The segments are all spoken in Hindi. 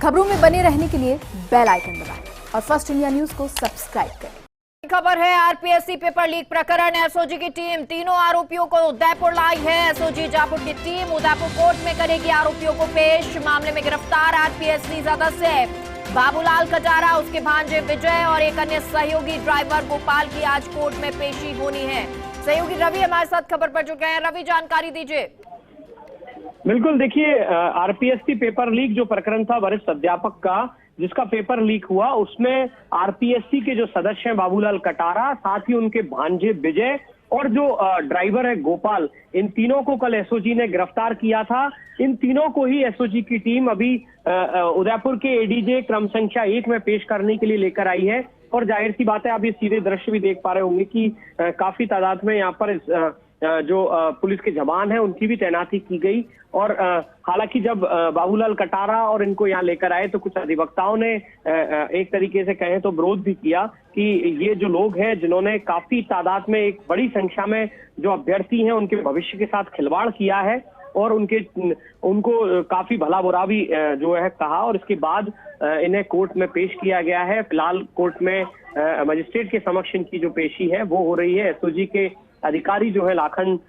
खबरों में बने रहने के लिए बेल आइकन दबाएं और फर्स्ट इंडिया न्यूज को सब्सक्राइब करें। खबर है आरपीएससी पेपर लीक प्रकरण। एसओजी की टीम तीनों आरोपियों को उदयपुर लाई है। एसओजी जयपुर की टीम उदयपुर कोर्ट में करेगी आरोपियों को पेश। मामले में गिरफ्तार आरपीएससी सदस्य बाबूलाल कटारा, उसके भांजे विजय और एक अन्य सहयोगी ड्राइवर गोपाल की आज कोर्ट में पेशी होनी है। सहयोगी रवि हमारे साथ खबर पर जुड़ गए हैं। रवि, जानकारी दीजिए। बिल्कुल, देखिए, आरपीएससी पेपर लीक जो प्रकरण था वरिष्ठ अध्यापक का, जिसका पेपर लीक हुआ, उसमें आरपीएससी के जो सदस्य हैं बाबूलाल कटारा, साथ ही उनके भांजे विजय और जो ड्राइवर है गोपाल, इन तीनों को कल एसओजी ने गिरफ्तार किया था। इन तीनों को ही एसओजी की टीम अभी उदयपुर के एडीजे क्रम संख्या 1 में पेश करने के लिए लेकर आई है। और जाहिर सी बात है, आप ये सीधे दृश्य भी देख पा रहे होंगे कि काफी तादाद में यहाँ पर जो पुलिस के जवान हैं उनकी भी तैनाती की गई। और हालांकि जब बाबूलाल कटारा और इनको यहाँ लेकर आए तो कुछ अधिवक्ताओं ने एक तरीके से कहें तो विरोध भी किया कि ये जो लोग हैं जिन्होंने काफी तादाद में, एक बड़ी संख्या में जो अभ्यर्थी हैं उनके भविष्य के साथ खिलवाड़ किया है और उनको काफी भला बुरा भी जो है कहा, और इसके बाद इन्हें कोर्ट में पेश किया गया है। फिलहाल कोर्ट में मजिस्ट्रेट के समक्ष इनकी जो पेशी है वो हो रही है। एसओजी के अधिकारी जो है लाखन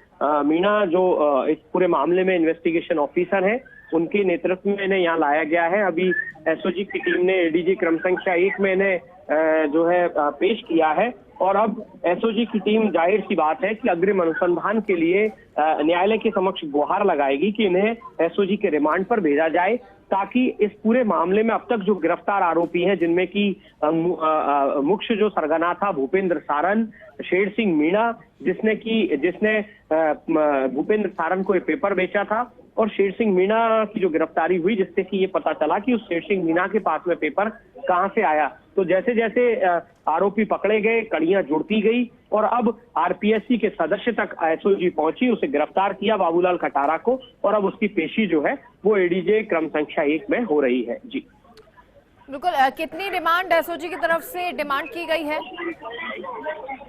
मीणा, जो इस पूरे मामले में इन्वेस्टिगेशन ऑफिसर हैं, उनके नेतृत्व में इन्हें यहाँ लाया गया है। अभी एसओजी की टीम ने एडीजी क्रम संख्या 1 में इन्हें जो है पेश किया है। और अब एसओजी की टीम, जाहिर सी बात है कि अग्रिम अनुसंधान के लिए न्यायालय के समक्ष गुहार लगाएगी कि इन्हें एसओजी के रिमांड पर भेजा जाए, ताकि इस पूरे मामले में अब तक जो गिरफ्तार आरोपी हैं, जिनमें की मुख्य जो सरगना था भूपेंद्र सारन, शेर सिंह मीणा, जिसने भूपेंद्र सारन को ये पेपर बेचा था, और शेर सिंह मीणा की जो गिरफ्तारी हुई जिससे कि ये पता चला कि उस शेर सिंह मीणा के पास में पेपर कहां से आया। तो जैसे जैसे आरोपी पकड़े गए, कड़ियां जुड़ती गई और अब आरपीएससी के सदस्य तक एसओजी पहुंची, उसे गिरफ्तार किया बाबूलाल कटारा को, और अब उसकी पेशी जो है वो एडीजे क्रम संख्या 1 में हो रही है। जी बिल्कुल, कितनी डिमांड एसओजी की तरफ से डिमांड की गई है?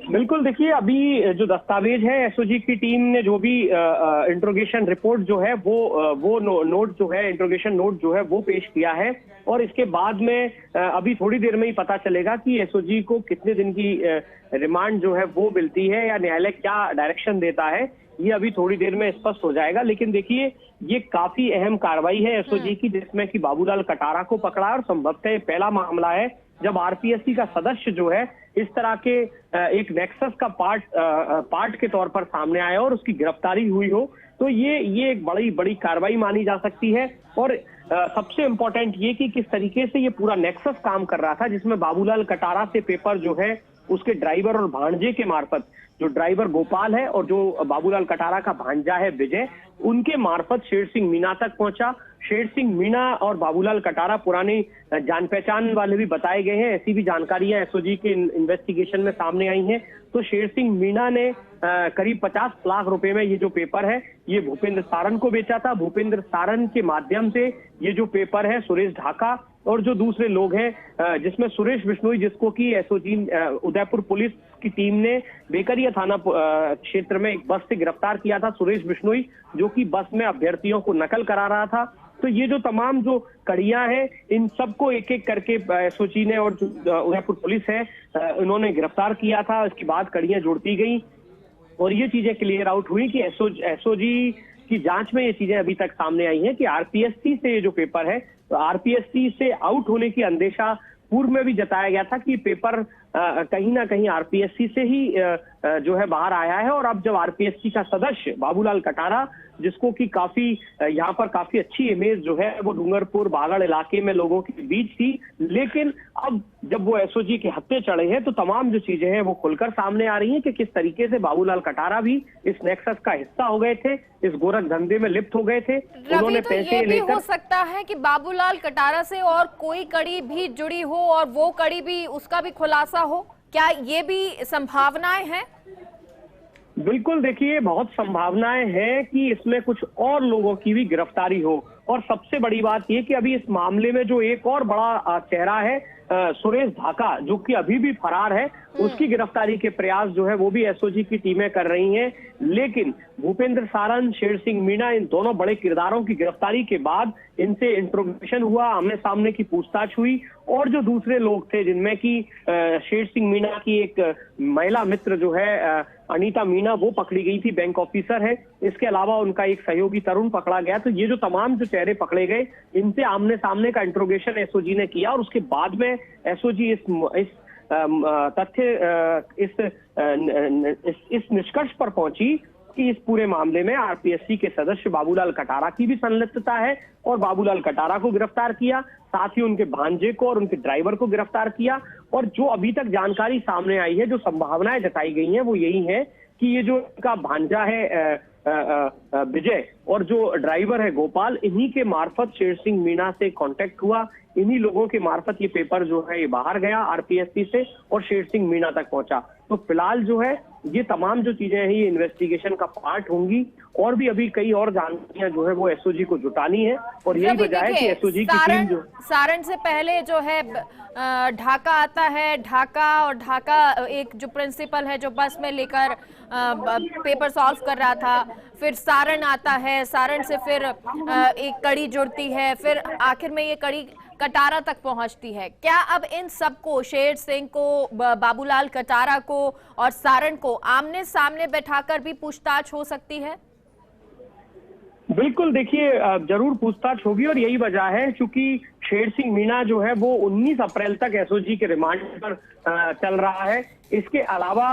बिल्कुल, देखिए, अभी जो दस्तावेज है, एसओजी की टीम ने जो भी इंट्रोगेशन रिपोर्ट जो है वो नोट जो है, इंट्रोगेशन नोट जो है वो पेश किया है। और इसके बाद में अभी थोड़ी देर में ही पता चलेगा कि एसओजी को कितने दिन की रिमांड जो है वो मिलती है या न्यायालय क्या डायरेक्शन देता है, ये अभी थोड़ी देर में स्पष्ट हो जाएगा। लेकिन देखिए, ये काफी अहम कार्रवाई है एसओजी की, जिसमें कि बाबूलाल कटारा को पकड़ा, और संभवतः पहला मामला है जब आरपीएससी का सदस्य जो है इस तरह के एक नेक्सस का पार्ट के तौर पर सामने आया और उसकी गिरफ्तारी हुई हो। तो ये एक बड़ी कार्रवाई मानी जा सकती है। और सबसे इम्पोर्टेंट ये कि किस तरीके से ये पूरा नेक्सस काम कर रहा था, जिसमें बाबूलाल कटारा से पेपर जो है उसके ड्राइवर और भांजे के मार्फत, जो ड्राइवर गोपाल है और जो बाबूलाल कटारा का भांजा है विजय, उनके मार्फत शेर सिंह मीणा तक पहुंचा। शेर सिंह मीणा और बाबूलाल कटारा पुरानी जान पहचान वाले भी बताए गए हैं, ऐसी भी जानकारियां एसओजी के इन्वेस्टिगेशन में सामने आई हैं। तो शेर सिंह मीणा ने करीब 50 लाख रुपए में ये जो पेपर है ये भूपेंद्र सारन को बेचा था। भूपेंद्र सारन के माध्यम से ये जो पेपर है सुरेश ढाका और जो दूसरे लोग हैं, जिसमें सुरेश बिश्नोई, जिसको कि एसओजी उदयपुर पुलिस की टीम ने बेकरिया थाना क्षेत्र में एक बस से गिरफ्तार किया था। सुरेश बिश्नोई जो कि बस में अभ्यर्थियों को नकल करा रहा था। तो ये जो तमाम जो कड़ियां हैं, इन सबको एक एक करके एसओजी ने और उदयपुर पुलिस है उन्होंने गिरफ्तार किया था। इसके बाद कड़ियां जुड़ती गई और ये चीजें क्लियर आउट हुई कि एसओजी की जांच में ये चीजें अभी तक सामने आई हैं कि आरपीएससी से ये जो पेपर है, तो आरपीएससी से आउट होने की अंदेशा पूर्व में भी जताया गया था कि पेपर कहीं ना कहीं आरपीएससी से ही जो है बाहर आया है। और अब जब आरपीएससी का सदस्य बाबूलाल कटारा, जिसको कि काफी यहाँ पर काफी अच्छी इमेज जो है वो डूंगरपुर बागड़ इलाके में लोगों के बीच थी, लेकिन अब जब वो एसओजी के हत्थे चढ़े हैं तो तमाम जो चीजें हैं वो खुलकर सामने आ रही हैं कि किस तरीके से बाबूलाल कटारा भी इस नेक्सस का हिस्सा हो गए थे, इस गोरख धंधे में लिप्त हो गए थे। उन्होंने तो पैसे ये भी हो सकता है कि बाबूलाल कटारा से और कोई कड़ी भी जुड़ी हो और वो कड़ी भी, उसका भी खुलासा हो, क्या ये भी संभावनाएं हैं? बिल्कुल, देखिए, बहुत संभावनाएं हैं कि इसमें कुछ और लोगों की भी गिरफ्तारी हो। और सबसे बड़ी बात यह कि अभी इस मामले में जो एक और बड़ा चेहरा है सुरेश ढाका जो कि अभी भी फरार है, उसकी गिरफ्तारी के प्रयास जो है वो भी एसओजी की टीमें कर रही हैं। लेकिन भूपेंद्र सारन, शेर सिंह मीणा, इन दोनों बड़े किरदारों की गिरफ्तारी के बाद इनसे इंट्रोगेशन हुआ, आमने सामने की पूछताछ हुई, और जो दूसरे लोग थे जिनमें कि शेर सिंह मीणा की एक महिला मित्र जो है अनीता मीणा, वो पकड़ी गई थी, बैंक ऑफिसर है। इसके अलावा उनका एक सहयोगी तरुण पकड़ा गया। तो ये जो तमाम जो चेहरे पकड़े गए, इनसे आमने सामने का इंट्रोगेशन एसओजी ने किया और उसके बाद में एसओजी इस तथ्य इस निष्कर्ष पर पहुंची कि इस पूरे मामले में आरपीएससी के सदस्य बाबूलाल कटारा की भी संलिप्तता है और बाबूलाल कटारा को गिरफ्तार किया, साथ ही उनके भांजे को और उनके ड्राइवर को गिरफ्तार किया। और जो अभी तक जानकारी सामने आई है, जो संभावनाएं जताई गई हैं, वो यही है कि ये जो इनका भांजा है विजय और जो ड्राइवर है गोपाल, इन्हीं के मार्फत शेर सिंह मीणा से कांटेक्ट हुआ, इन्हीं लोगों के मार्फत ये पेपर जो है ये बाहर गया आरपीएससी से और शेर सिंह मीणा तक पहुंचा। तो फिलहाल जो है ये तमाम जो चीजें हैं ये इन्वेस्टिगेशन का पार्ट होंगी और भी अभी कई और जानकारियां जो है वो एसओजी को जुटानी है। और यही वजह है कि एसओजी की टीम जो सारण से पहले जो है ढाका आता है, ढाका और ढाका एक जो प्रिंसिपल है जो बस में लेकर पेपर सॉल्व कर रहा था, फिर सारण आता है, सारण से फिर एक कड़ी जुड़ती है, फिर आखिर में ये कड़ी कटारा तक पहुंचती है। क्या अब इन सबको, शेर सिंह को, बाबूलाल कटारा को और सारण को आमने सामने बैठाकर भी पूछताछ हो सकती है? बिल्कुल, देखिए जरूर पूछताछ होगी और यही वजह है क्योंकि शेर सिंह मीणा जो है वो 19 अप्रैल तक एसओजी के रिमांड पर चल रहा है। इसके अलावा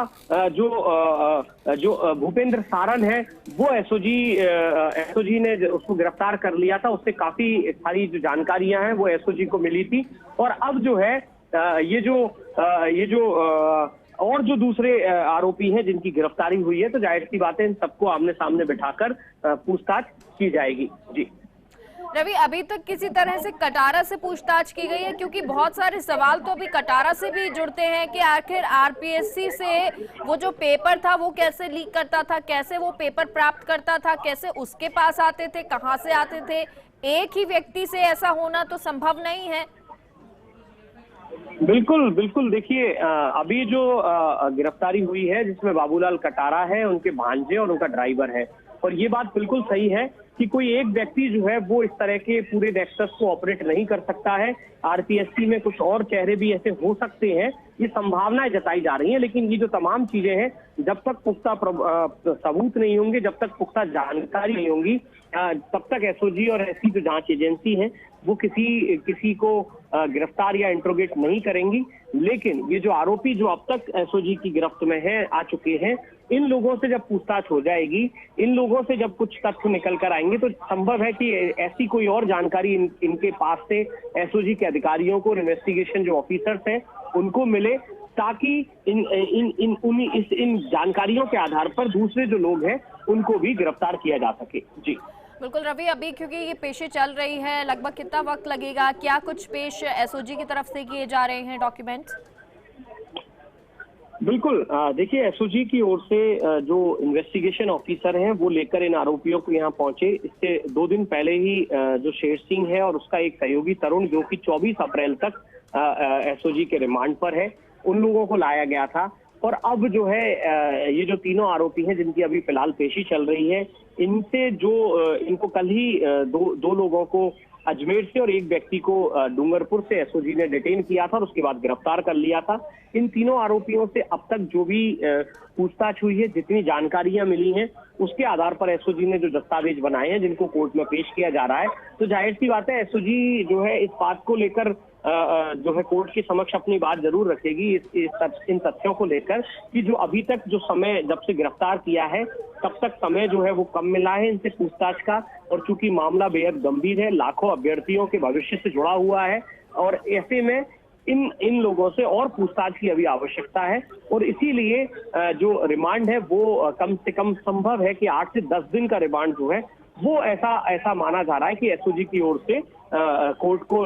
जो भूपेंद्र सारन है वो एसओजी ने उसको गिरफ्तार कर लिया था, उससे काफी सारी जो जानकारियां हैं वो एसओजी को मिली थी। और अब जो है ये जो और जो दूसरे आरोपी हैं जिनकी गिरफ्तारी हुई है, तो जाहिर सी बात है इन सबको आमने सामने बिठाकर पूछताछ की जाएगी। जी रवि, अभी तक किसी तरह से कटारा से पूछताछ की गई है? क्योंकि बहुत सारे सवाल तो अभी कटारा से भी जुड़ते हैं कि आखिर आरपीएससी से वो जो पेपर था वो कैसे लीक करता था, कैसे वो पेपर प्राप्त करता था, कैसे उसके पास आते थे, कहां से आते थे? एक ही व्यक्ति से ऐसा होना तो संभव नहीं है। बिल्कुल बिल्कुल, देखिए अभी जो गिरफ्तारी हुई है जिसमें बाबूलाल कटारा है, उनके भांजे और उनका ड्राइवर है, और ये बात बिल्कुल सही है कि कोई एक व्यक्ति जो है वो इस तरह के पूरे नेक्सस को ऑपरेट नहीं कर सकता है। आरपीएससी में कुछ और चेहरे भी ऐसे हो सकते हैं, ये संभावनाएं जताई जा रही हैं। लेकिन ये जो तमाम चीजें हैं, जब तक पुख्ता सबूत नहीं होंगे, जब तक पुख्ता जानकारी नहीं होंगी, तब तक एसओजी और ऐसी जो जांच एजेंसी हैं वो किसी को गिरफ्तार या इंट्रोगेट नहीं करेंगी। लेकिन ये जो आरोपी जो अब तक एसओजी की गिरफ्त में है, आ चुके हैं, इन लोगों से जब पूछताछ हो जाएगी, इन लोगों से जब कुछ तथ्य निकल कर आएंगे, तो संभव है कि ऐसी कोई और जानकारी इनके पास से एसओजी के अधिकारियों को, इन्वेस्टिगेशन जो ऑफिसर्स हैं उनको मिले, ताकि इन जानकारियों के आधार पर दूसरे जो लोग हैं उनको भी गिरफ्तार किया जा सके। जी बिल्कुल रवि, अभी क्योंकि ये पेशे चल रही है, लगभग कितना वक्त लगेगा? क्या कुछ पेश एसओजी की तरफ से किए जा रहे हैं डॉक्यूमेंट्स? बिल्कुल, देखिए एसओजी की ओर से जो इन्वेस्टिगेशन ऑफिसर हैं वो लेकर इन आरोपियों को यहाँ पहुंचे। इससे 2 दिन पहले ही जो शेर सिंह है और उसका एक सहयोगी तरुण, जो कि 24 अप्रैल तक एसओजी के रिमांड पर है, उन लोगों को लाया गया था। और अब जो है ये जो तीनों आरोपी हैं जिनकी अभी फिलहाल पेशी चल रही है, इनसे जो इनको कल ही दो लोगों को अजमेर से और एक व्यक्ति को डूंगरपुर से एसओजी ने डिटेन किया था और उसके बाद गिरफ्तार कर लिया था। इन तीनों आरोपियों से अब तक जो भी पूछताछ हुई है, जितनी जानकारियां मिली हैं, उसके आधार पर एसओजी ने जो दस्तावेज बनाए हैं जिनको कोर्ट में पेश किया जा रहा है, तो जाहिर सी बात है एसओजी जो है इस बात को लेकर जो है कोर्ट के समक्ष अपनी बात जरूर रखेगी इन तथ्यों को लेकर कि जो अभी तक जो समय जब से गिरफ्तार किया है तब तक समय जो है वो कम मिला है इनसे पूछताछ का। और चूंकि मामला बेहद गंभीर है, लाखों अभ्यर्थियों के भविष्य से जुड़ा हुआ है, और ऐसे में इन लोगों से और पूछताछ की अभी आवश्यकता है। और इसीलिए जो रिमांड है वो कम से कम संभव है कि 8 से 10 दिन का रिमांड जो है वो ऐसा माना जा रहा है कि एसओजी की ओर से कोर्ट को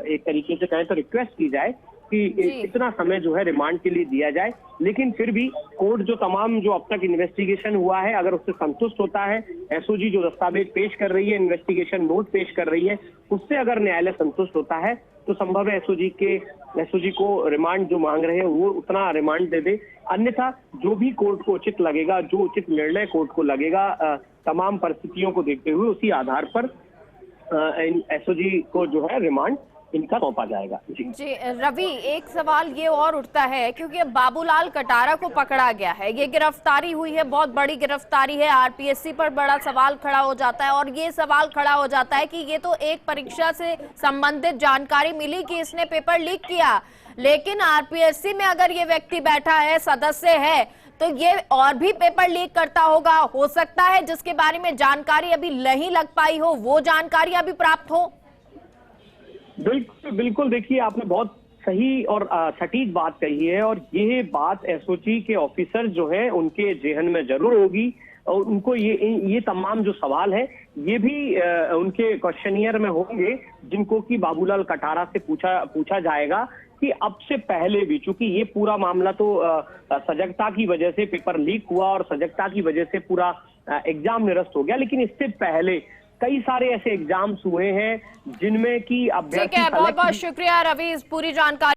एक तरीके से कहें तो रिक्वेस्ट की जाए कि इतना समय जो है रिमांड के लिए दिया जाए। लेकिन फिर भी कोर्ट जो तमाम जो अब तक इन्वेस्टिगेशन हुआ है, अगर उससे संतुष्ट होता है, एसओजी जो दस्तावेज पेश कर रही है, इन्वेस्टिगेशन नोट पेश कर रही है, उससे अगर न्यायालय संतुष्ट होता है तो संभव है एसओजी को रिमांड जो मांग रहे हैं वो उतना रिमांड दे दे। अन्यथा जो भी कोर्ट को उचित लगेगा, जो उचित निर्णय कोर्ट को लगेगा तमाम परिस्थितियों को देखते हुए, उसी आधार पर एसओजी को जो है रिमांड इनका सौंपा जाएगा। जी रवि, एक सवाल ये और उठता है क्योंकि बाबूलाल कटारा को पकड़ा गया है, ये गिरफ्तारी हुई है, बहुत बड़ी गिरफ्तारी है, आरपीएससी पर बड़ा सवाल खड़ा हो जाता है और ये सवाल खड़ा हो जाता है कि ये तो एक परीक्षा से संबंधित जानकारी मिली कि इसने पेपर लीक किया, लेकिन आरपीएससी में अगर ये व्यक्ति बैठा है, सदस्य है, तो ये और भी पेपर लीक करता होगा, हो सकता है जिसके बारे में जानकारी अभी नहीं लग पाई हो वो जानकारी अभी प्राप्त हो। बिल्कुल देखिए, आपने बहुत सही और सटीक बात कही है और ये बात एसओजी के ऑफिसर जो है उनके जेहन में जरूर होगी और उनको ये तमाम जो सवाल है ये भी उनके क्वेश्चनियर में होंगे, जिनको कि बाबूलाल कटारा से पूछा जाएगा कि अब से पहले भी, चूंकि ये पूरा मामला तो सजगता की वजह से पेपर लीक हुआ और सजगता की वजह से पूरा एग्जाम निरस्त हो गया, लेकिन इससे पहले कई सारे ऐसे एग्जाम्स हुए हैं जिनमें कि अभ्यर्थी। ठीक है, बहुत बहुत शुक्रिया रवि इस पूरी जानकारी